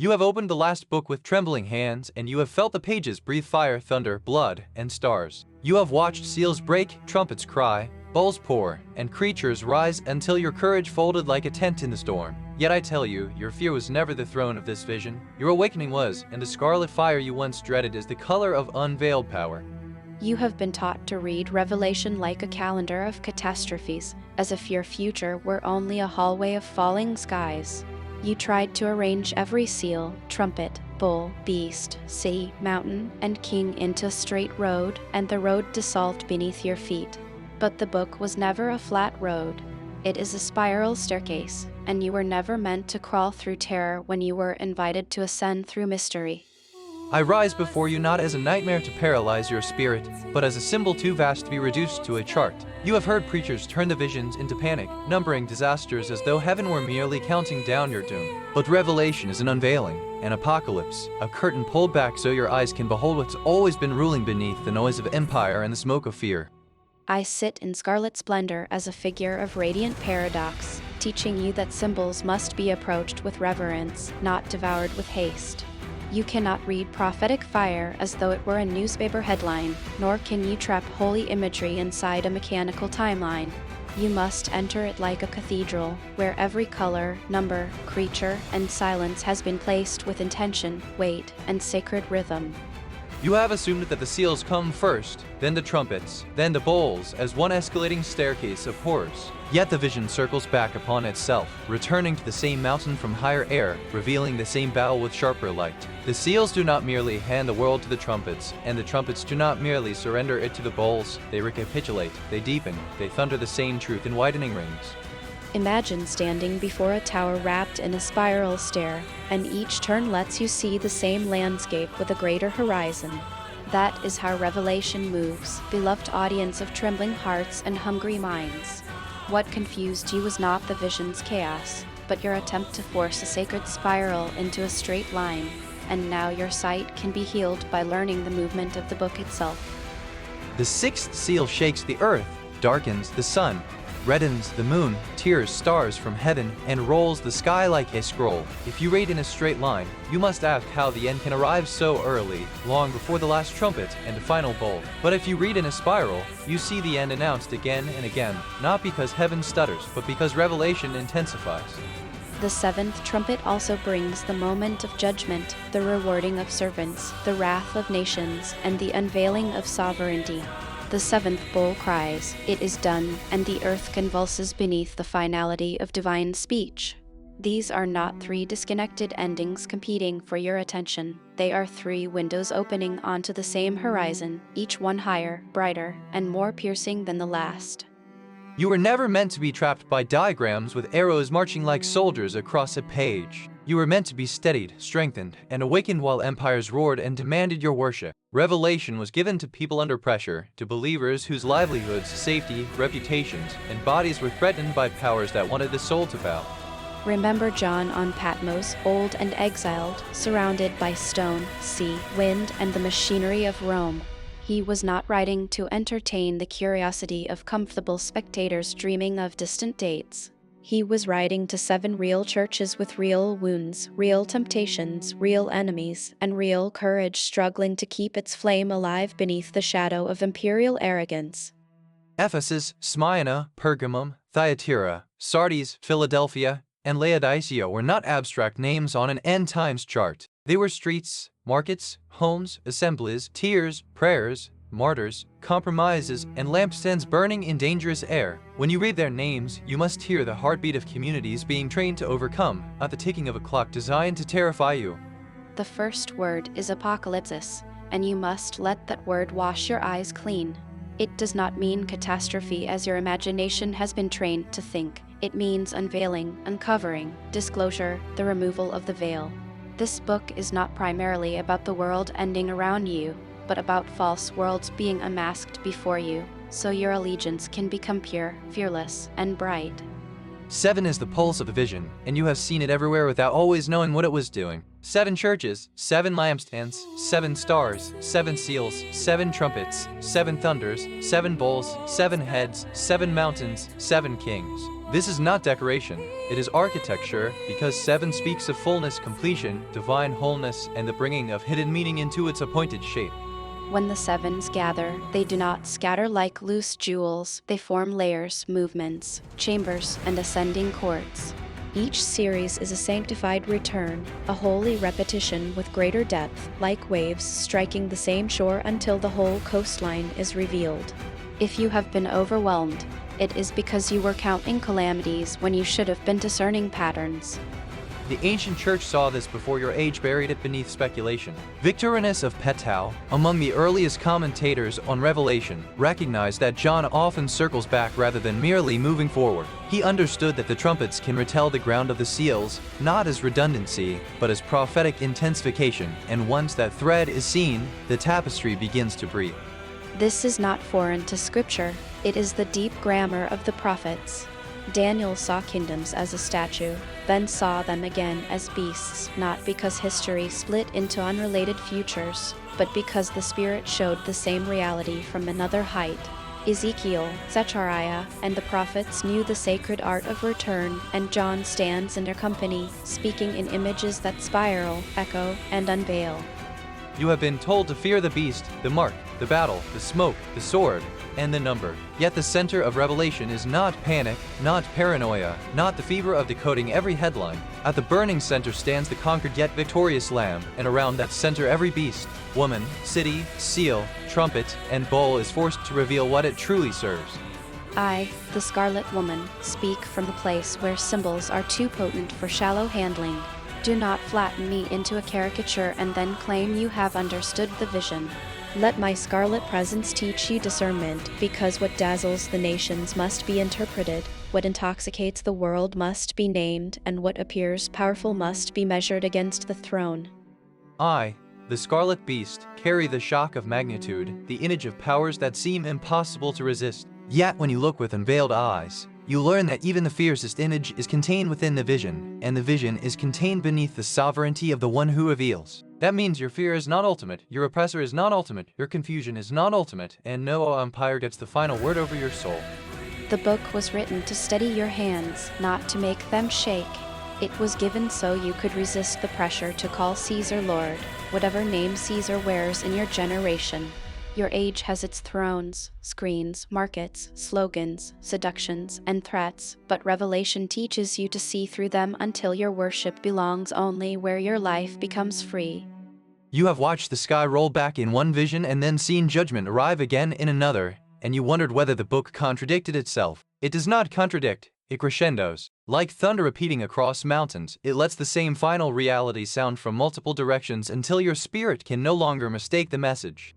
You have opened the last book with trembling hands, and you have felt the pages breathe fire, thunder, blood, and stars. You have watched seals break, trumpets cry, bowls pour, and creatures rise until your courage folded like a tent in the storm. Yet I tell you, your fear was never the throne of this vision. Your awakening was, and the scarlet fire you once dreaded is the color of unveiled power. You have been taught to read Revelation like a calendar of catastrophes, as if your future were only a hallway of falling skies. You tried to arrange every seal, trumpet, bull, beast, sea, mountain, and king into a straight road, and the road dissolved beneath your feet. But the book was never a flat road. It is a spiral staircase, and you were never meant to crawl through terror when you were invited to ascend through mystery. I rise before you not as a nightmare to paralyze your spirit, but as a symbol too vast to be reduced to a chart. You have heard preachers turn the visions into panic, numbering disasters as though heaven were merely counting down your doom. But Revelation is an unveiling, an apocalypse, a curtain pulled back so your eyes can behold what's always been ruling beneath the noise of empire and the smoke of fear. I sit in scarlet splendor as a figure of radiant paradox, teaching you that symbols must be approached with reverence, not devoured with haste. You cannot read prophetic fire as though it were a newspaper headline, nor can you trap holy imagery inside a mechanical timeline. You must enter it like a cathedral, where every color, number, creature, and silence has been placed with intention, weight, and sacred rhythm. You have assumed that the seals come first, then the trumpets, then the bowls, as one escalating staircase of horrors. Yet the vision circles back upon itself, returning to the same mountain from higher air, revealing the same battle with sharper light. The seals do not merely hand the world to the trumpets, and the trumpets do not merely surrender it to the bowls. They recapitulate, they deepen, they thunder the same truth in widening rings. Imagine standing before a tower wrapped in a spiral stair, and each turn lets you see the same landscape with a greater horizon. That is how Revelation moves, beloved audience of trembling hearts and hungry minds. What confused you was not the vision's chaos, but your attempt to force a sacred spiral into a straight line, and now your sight can be healed by learning the movement of the book itself. The sixth seal shakes the earth, darkens the sun, reddens the moon, tears stars from heaven, and rolls the sky like a scroll. If you read in a straight line, you must ask how the end can arrive so early, long before the last trumpet and the final bowl. But if you read in a spiral, you see the end announced again and again, not because heaven stutters, but because Revelation intensifies. The seventh trumpet also brings the moment of judgment, the rewarding of servants, the wrath of nations, and the unveiling of sovereignty. The seventh bowl cries, "It is done," and the earth convulses beneath the finality of divine speech. These are not three disconnected endings competing for your attention. They are three windows opening onto the same horizon, each one higher, brighter, and more piercing than the last. You were never meant to be trapped by diagrams with arrows marching like soldiers across a page. You were meant to be steadied, strengthened, and awakened while empires roared and demanded your worship. Revelation was given to people under pressure, to believers whose livelihoods, safety, reputations, and bodies were threatened by powers that wanted the soul to bow. Remember John on Patmos, old and exiled, surrounded by stone, sea, wind, and the machinery of Rome. He was not writing to entertain the curiosity of comfortable spectators dreaming of distant dates. He was writing to 7 real churches with real wounds, real temptations, real enemies, and real courage struggling to keep its flame alive beneath the shadow of imperial arrogance. Ephesus, Smyrna, Pergamum, Thyatira, Sardis, Philadelphia, and Laodicea were not abstract names on an end times chart. They were streets, markets, homes, assemblies, tears, prayers, martyrs, compromises, and lampstands burning in dangerous air. When you read their names, you must hear the heartbeat of communities being trained to overcome, not the ticking of a clock designed to terrify you. The first word is apocalypsis, and you must let that word wash your eyes clean. It does not mean catastrophe as your imagination has been trained to think. It means unveiling, uncovering, disclosure, the removal of the veil. This book is not primarily about the world ending around you, but about false worlds being unmasked before you, so your allegiance can become pure, fearless, and bright. 7 is the pulse of the vision, and you have seen it everywhere without always knowing what it was doing. 7 churches, 7 lampstands, 7 stars, 7 seals, 7 trumpets, 7 thunders, 7 bowls, 7 heads, 7 mountains, 7 kings. This is not decoration, it is architecture, because 7 speaks of fullness, completion, divine wholeness, and the bringing of hidden meaning into its appointed shape. When the sevens gather, they do not scatter like loose jewels, they form layers, movements, chambers, and ascending courts. Each series is a sanctified return, a holy repetition with greater depth, like waves striking the same shore until the whole coastline is revealed. If you have been overwhelmed, it is because you were counting calamities when you should have been discerning patterns. The ancient church saw this before your age, buried it beneath speculation. Victorinus of Petau, among the earliest commentators on Revelation, recognized that John often circles back rather than merely moving forward. He understood that the trumpets can retell the ground of the seals, not as redundancy, but as prophetic intensification, and once that thread is seen, the tapestry begins to breathe. This is not foreign to Scripture, it is the deep grammar of the prophets. Daniel saw kingdoms as a statue, then saw them again as beasts, not because history split into unrelated futures, but because the Spirit showed the same reality from another height. Ezekiel, Zechariah, and the prophets knew the sacred art of return, and John stands in their company, speaking in images that spiral, echo, and unveil. You have been told to fear the beast, the mark, the battle, the smoke, the sword, and the number. Yet the center of revelation is not panic, not paranoia, not the fever of decoding every headline. At the burning center stands the conquered yet victorious Lamb, and around that center every beast, woman, city, seal, trumpet, and bowl is forced to reveal what it truly serves. I, the Scarlet Woman, speak from the place where symbols are too potent for shallow handling. Do not flatten me into a caricature and then claim you have understood the vision. Let my scarlet presence teach you discernment, because what dazzles the nations must be interpreted, what intoxicates the world must be named, and what appears powerful must be measured against the throne. I, the Scarlet Beast, carry the shock of magnitude, the image of powers that seem impossible to resist. Yet when you look with unveiled eyes, you learn that even the fiercest image is contained within the vision, and the vision is contained beneath the sovereignty of the one who reveals. That means your fear is not ultimate, your oppressor is not ultimate, your confusion is not ultimate, and no umpire gets the final word over your soul. The book was written to steady your hands, not to make them shake. It was given so you could resist the pressure to call Caesar Lord, whatever name Caesar wears in your generation. Your age has its thrones, screens, markets, slogans, seductions, and threats, but Revelation teaches you to see through them until your worship belongs only where your life becomes free. You have watched the sky roll back in one vision and then seen judgment arrive again in another, and you wondered whether the book contradicted itself. It does not contradict, it crescendos. Like thunder repeating across mountains, it lets the same final reality sound from multiple directions until your spirit can no longer mistake the message.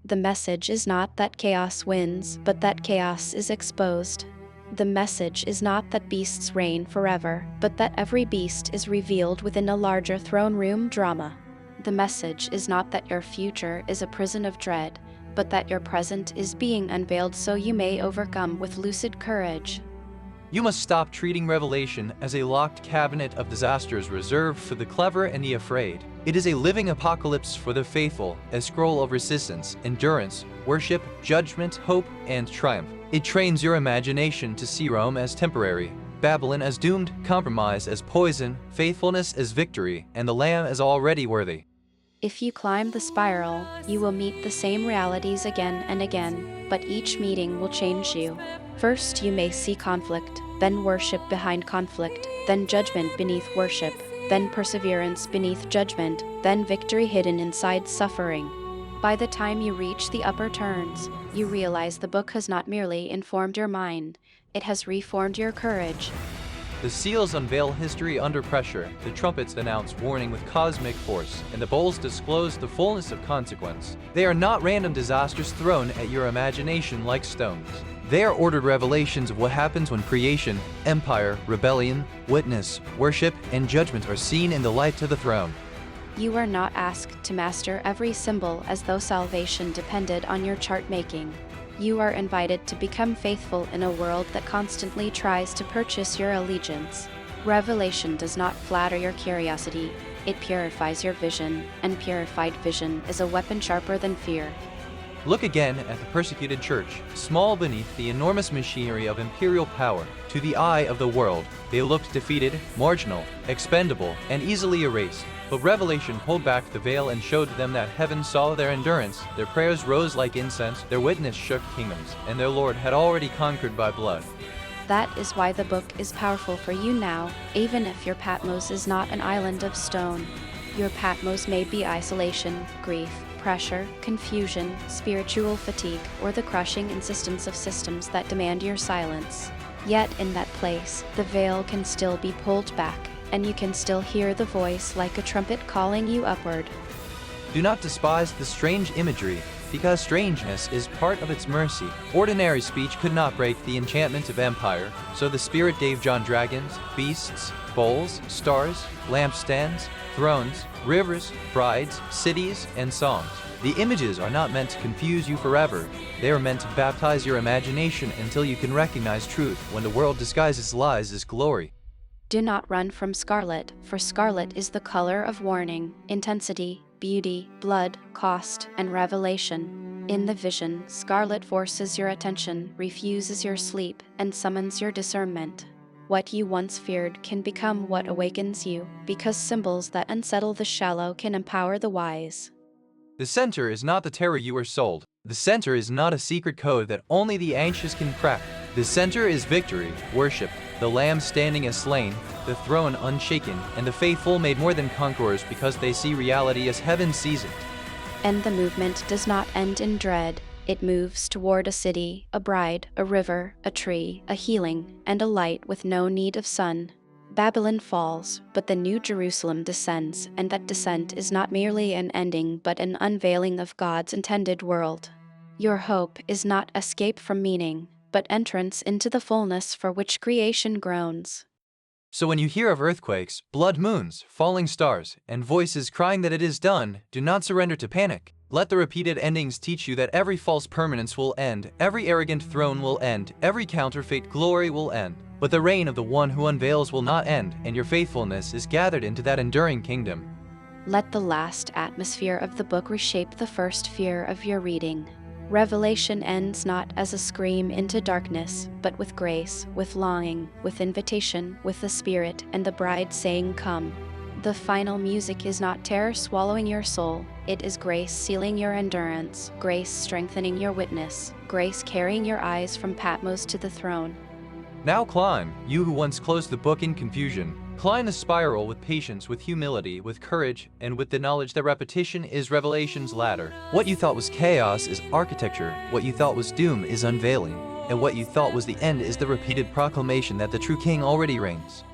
The message is not that chaos wins, but that chaos is exposed. The message is not that beasts reign forever, but that every beast is revealed within a larger throne room drama. The message is not that your future is a prison of dread, but that your present is being unveiled so you may overcome with lucid courage. You must stop treating Revelation as a locked cabinet of disasters reserved for the clever and the afraid. It is a living apocalypse for the faithful, a scroll of resistance, endurance, worship, judgment, hope, and triumph. It trains your imagination to see Rome as temporary, Babylon as doomed, compromise as poison, faithfulness as victory, and the Lamb as already worthy. If you climb the spiral, you will meet the same realities again and again, but each meeting will change you. First, you may see conflict, then worship behind conflict, then judgment beneath worship, then perseverance beneath judgment, then victory hidden inside suffering. By the time you reach the upper turns, you realize the book has not merely informed your mind, it has reformed your courage. The seals unveil history under pressure, the trumpets announce warning with cosmic force, and the bowls disclose the fullness of consequence. They are not random disasters thrown at your imagination like stones. They are ordered revelations of what happens when creation, empire, rebellion, witness, worship, and judgment are seen in the light to the throne. You are not asked to master every symbol as though salvation depended on your chart making. You are invited to become faithful in a world that constantly tries to purchase your allegiance. Revelation does not flatter your curiosity, it purifies your vision, and purified vision is a weapon sharper than fear. Look again at the persecuted church, small beneath the enormous machinery of imperial power. To the eye of the world, they looked defeated, marginal, expendable, and easily erased. But Revelation pulled back the veil and showed them that heaven saw their endurance, their prayers rose like incense, their witness shook kingdoms, and their Lord had already conquered by blood. That is why the book is powerful for you now, even if your Patmos is not an island of stone. Your Patmos may be isolation, grief, pressure, confusion, spiritual fatigue, or the crushing insistence of systems that demand your silence. Yet in that place, the veil can still be pulled back, and you can still hear the voice like a trumpet calling you upward. Do not despise the strange imagery, because strangeness is part of its mercy. Ordinary speech could not break the enchantment of empire, so the Spirit gave John dragons, beasts, bowls, stars, lampstands, thrones, rivers, brides, cities, and songs. The images are not meant to confuse you forever. They are meant to baptize your imagination until you can recognize truth when the world disguises lies as glory. Do not run from scarlet, for scarlet is the color of warning, intensity, beauty, blood, cost, and revelation. In the vision, scarlet forces your attention, refuses your sleep, and summons your discernment. What you once feared can become what awakens you, because symbols that unsettle the shallow can empower the wise. The center is not the terror you were sold. The center is not a secret code that only the anxious can crack. The center is victory, worship, the Lamb standing as slain, the throne unshaken, and the faithful made more than conquerors because they see reality as heaven sees it. And the movement does not end in dread. It moves toward a city, a bride, a river, a tree, a healing, and a light with no need of sun. Babylon falls, but the New Jerusalem descends, and that descent is not merely an ending but an unveiling of God's intended world. Your hope is not escape from meaning, but entrance into the fullness for which creation groans. So when you hear of earthquakes, blood moons, falling stars, and voices crying that it is done, do not surrender to panic. Let the repeated endings teach you that every false permanence will end, every arrogant throne will end, every counterfeit glory will end. But the reign of the one who unveils will not end, and your faithfulness is gathered into that enduring kingdom. Let the last atmosphere of the book reshape the first fear of your reading. Revelation ends not as a scream into darkness, but with grace, with longing, with invitation, with the Spirit and the bride saying, "Come." The final music is not terror swallowing your soul. It is grace sealing your endurance, grace strengthening your witness, grace carrying your eyes from Patmos to the throne. Now climb, you who once closed the book in confusion. Climb the spiral with patience, with humility, with courage, and with the knowledge that repetition is revelation's ladder. What you thought was chaos is architecture. What you thought was doom is unveiling. And what you thought was the end is the repeated proclamation that the true king already reigns.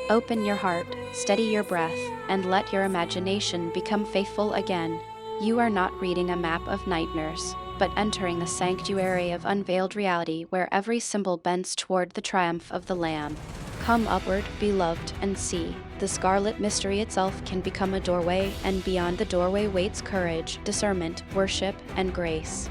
Open your heart, steady your breath, and let your imagination become faithful again. You are not reading a map of nightmares, but entering the sanctuary of unveiled reality where every symbol bends toward the triumph of the Lamb. Come upward, beloved, and see. The scarlet mystery itself can become a doorway, and beyond the doorway waits courage, discernment, worship, and grace.